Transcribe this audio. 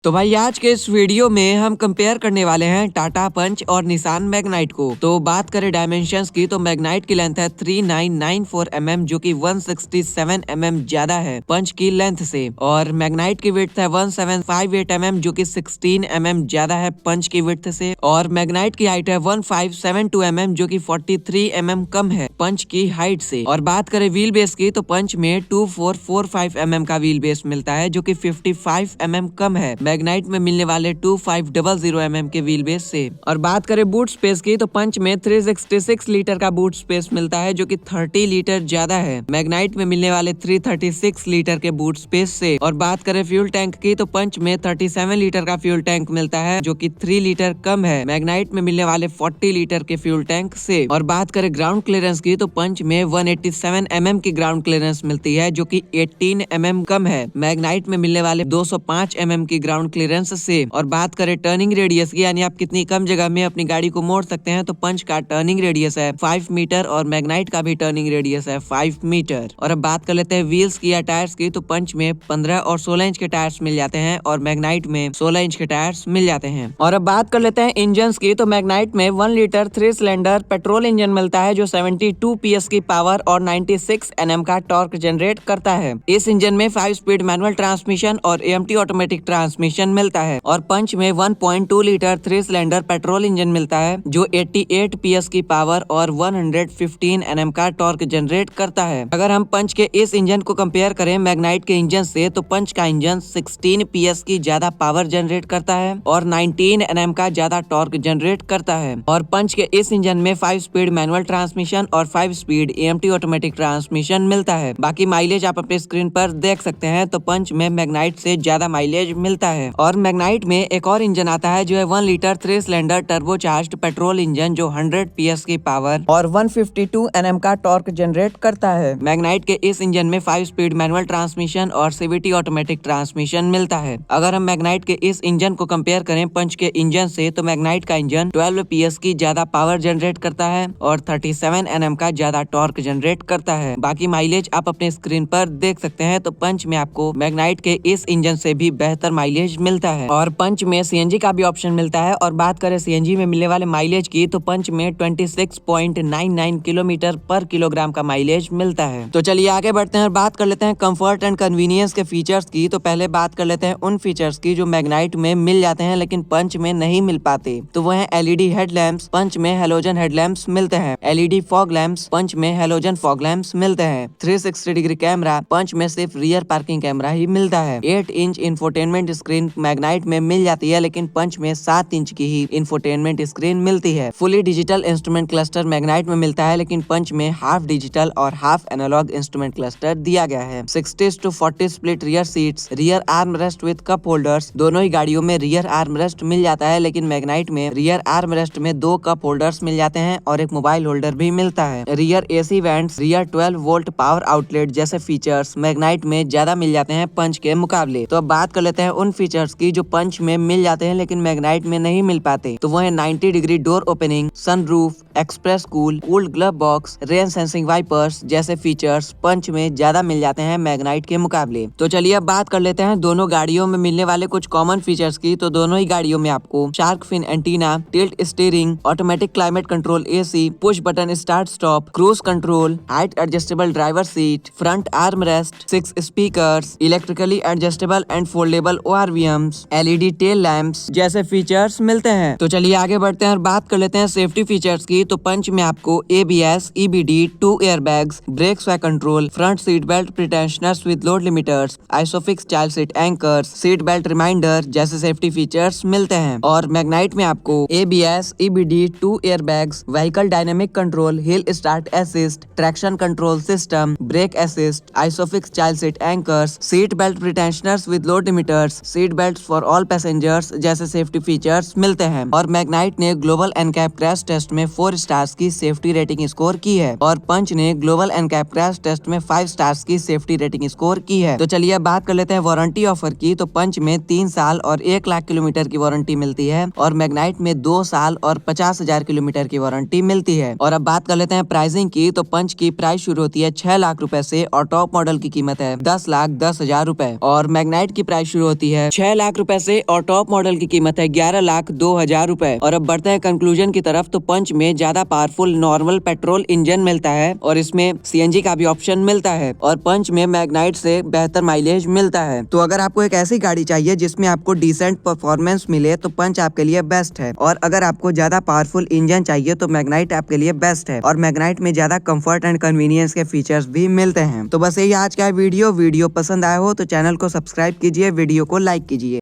तो भाई आज के इस वीडियो में हम कंपेयर करने वाले हैं टाटा पंच और निसान मैग्नाइट को। तो बात करें डायमेंशंस की तो मैग्नाइट की लेंथ है 3994 mm जो कि 167 mm ज्यादा है पंच की लेंथ से, और मैग्नाइट की विड्थ है 1758 mm जो कि 16 mm ज्यादा है पंच की विड्थ से, और मैग्नाइट की हाइट है 1572 mm जो कि 43 mm कम है पंच की हाइट से। और बात करें व्हील बेस की तो पंच में 2445 mm का व्हील बेस मिलता है जो कि 55 mm कम है मैग्नाइट में मिलने वाले 2500 mm के व्हील बेस से। और बात करें बूट स्पेस की तो पंच में 366 लीटर का बूट स्पेस मिलता है जो कि 30 लीटर ज्यादा है मैग्नाइट में मिलने वाले 336 लीटर के बूट स्पेस से। और बात करें फ्यूल टैंक की तो पंच में 37 लीटर का फ्यूल टैंक मिलता है जो कि 3 लीटर कम है मैग्नाइट में मिलने वाले 40 लीटर के फ्यूल टैंक से। और बात करें ग्राउंड क्लियरेंस की तो पंच में 187 mm की ग्राउंड क्लियरेंस मिलती है जो कि 18 mm कम है मैग्नाइट में मिलने वाले 205 mm की ग्राउंड क्लियरेंस से। और बात करें टर्निंग रेडियस की, यानी आप कितनी कम जगह में अपनी गाड़ी को मोड़ सकते हैं, तो पंच का टर्निंग रेडियस है 5 मीटर और मैग्नाइट का भी टर्निंग रेडियस है 5 मीटर। और अब बात कर लेते हैं व्हील्स की या टायर्स की, तो पंच में 15 और 16 इंच के टायर्स मिल जाते हैं और मैग्नाइट में 16 इंच के टायर्स मिल जाते हैं। और अब बात कर लेते हैं इंजन की, तो मैग्नाइट में 1 लीटर 3 सिलेंडर पेट्रोल इंजन मिलता है जो 72 PS की पावर और 96 Nm का टॉर्क जनरेट करता है। इस इंजन में 5 स्पीड मैनुअल ट्रांसमिशन और AMT ऑटोमेटिक ट्रांसमिशन मिलता है। और पंच में 1.2 लीटर 3 सिलेंडर पेट्रोल इंजन मिलता है जो 88 PS की पावर और 115 Nm का टॉर्क जनरेट करता है। अगर हम पंच के इस इंजन को कंपेयर करें मैग्नाइट के इंजन से, तो पंच का इंजन 16 PS की ज्यादा पावर जनरेट करता है और 19 Nm का ज्यादा टॉर्क जनरेट करता है। और पंच के इस इंजन में 5 स्पीड मैनुअल ट्रांसमिशन और 5 स्पीड AMT ऑटोमेटिक ट्रांसमिशन मिलता है। बाकी माइलेज आप अपने स्क्रीन पर देख सकते हैं, तो पंच में मैग्नाइट से ज्यादा माइलेज मिलता है। और मैग्नाइट में एक और इंजन आता है जो है 1 litre 3 cylinder turbocharged petrol engine जो 100 PS की पावर और 152 Nm का टॉर्क जनरेट करता है। मैग्नाइट के इस इंजन में 5 स्पीड मैनुअल ट्रांसमिशन और CVT ऑटोमेटिक ट्रांसमिशन मिलता है। अगर हम मैग्नाइट के इस इंजन को कंपेयर करें पंच के इंजन से, तो मैग्नाइट का इंजन 12 PS की ज्यादा पावर जनरेट करता है और 37 Nm का ज्यादा टॉर्क जनरेट करता है। बाकी माइलेज आप अपने स्क्रीन पर देख सकते हैं, तो पंच में आपको मैग्नाइट के इस इंजन से भी बेहतर माइलेज मिलता है। और पंच में CNG का भी ऑप्शन मिलता है। और बात करें CNG में मिलने वाले माइलेज की, तो पंच में 26.99 किलोमीटर पर किलोग्राम का माइलेज मिलता है। तो चलिए आगे बढ़ते हैं और बात कर लेते हैं कंफर्ट एंड कन्वीनियंस के फीचर्स की। तो पहले बात कर लेते हैं उन फीचर्स की जो मैग्नाइट में मिल जाते हैं लेकिन पंच में नहीं मिल पाते। तो वो है LED हेडलैम्प्स, पंच में हेलोजन हेडलैम्प्स मिलते हैं। LED फॉग लैम्प्स, पंच में हेलोजन फॉग लैम्प्स मिलते हैं। 360 डिग्री कैमरा, पंच में सिर्फ रियर पार्किंग कैमरा ही मिलता है। 8 इंच इंफोटेनमेंट स्क्रीन मैग्नाइट में मिल जाती है लेकिन पंच में 7 इंच की ही इंफोटेनमेंट स्क्रीन मिलती है। Fully digital instrument cluster Magnite में मिलता है लेकिन पंच में हाफ डिजिटल और हाफ एनालॉग इंस्ट्रूमेंट क्लस्टर दिया गया है। 60:40 split rear seats, rear arm rest with cup holders, दोनों ही गाड़ियों में रियर आर्म रेस्ट मिल जाता है लेकिन मैग्नाइट में रियर आर्म रेस्ट में 2 कप होल्डर्स मिल जाते हैं और एक मोबाइल होल्डर भी मिलता है। Rear AC vents, rear 12 volt power outlet जैसे फीचर्स मैग्नाइट में ज्यादा मिल जाते हैं पंच के मुकाबले। तो अब बात कर लेते हैं उन फीचर्स की जो पंच में मिल जाते हैं लेकिन मैग्नाइट में नहीं मिल पाते। तो वो है 90 degree door opening, sunroof, express cooled glove box, rain sensing wipers जैसे फीचर्स पंच में ज्यादा मिल जाते हैं मैग्नाइट के मुकाबले। तो चलिए अब बात कर लेते हैं दोनों गाड़ियों में मिलने वाले कुछ कॉमन फीचर्स की। तो दोनों ही गाड़ियों में आपको shark fin antenna, tilt steering, automatic climate control AC, push button start stop, cruise control, height adjustable driver seat, front armrest, 6 speakers, electrically adjustable and foldable ORVMs, LED tail lamps जैसे features मिलते हैं। तो चलिए आगे बढ़ते हैं और बात कर लेते हैं सेफ्टी फीचर्स की। तो पंच में आपको ABS, EBD, 2 airbags, brake sway control, front seat belt pretensioners with load limiters, ISOFIX child seat anchors, seat belt reminder जैसे सेफ्टी फीचर्स मिलते हैं। और मैग्नाइट में आपको ABS, EBD, 2 airbags, vehicle dynamic control, hill start assist, traction control system, brake assist, ISOFIX child seat anchors, seat belt pretensioners with load limiters, seat belt for all passengers जैसे safety features मिलते हैं। और Magnite ने global NCAP crash test में 4 stars की safety rating score की है और पंच ने ग्लोबल एनकैप क्रैश टेस्ट में 5 स्टार्स की सेफ्टी रेटिंग स्कोर की है। तो चलिए अब बात कर लेते हैं वारंटी ऑफर की। तो पंच में 3 साल और 1 लाख किलोमीटर की वारंटी मिलती है और मैग्नाइट में 2 साल और 50,000 किलोमीटर की वारंटी मिलती है। और अब बात कर लेते हैं प्राइसिंग की। तो पंच की प्राइस शुरू होती है 6 लाख रुपए से और टॉप मॉडल की कीमत है 10,10,000 रुपए। और मैग्नाइट की प्राइस शुरू होती है है 6 लाख रुपए से और टॉप मॉडल की कीमत है 11,02,000 रुपए। और अब बढ़ते हैं कंक्लूजन की तरफ। तो पंच में ज्यादा पावरफुल नॉर्मल पेट्रोल इंजन मिलता है और इसमें सीएनजी का भी ऑप्शन मिलता है और पंच में मैग्नाइट से बेहतर माइलेज मिलता है। तो अगर आपको एक ऐसी गाड़ी चाहिए जिसमें आपको डिसेंट परफॉर्मेंस मिले तो पंच आपके लिए बेस्ट है। और अगर आपको ज्यादा पावरफुल इंजन चाहिए तो मैग्नाइट आपके लिए बेस्ट है। और मैग्नाइट में ज्यादा कंफर्ट एंड कन्वीनियंस के फीचर्स भी मिलते हैं। तो बस यही आज का वीडियो पसंद आया हो तो चैनल को सब्सक्राइब कीजिए, वीडियो को लाइक कीजिए।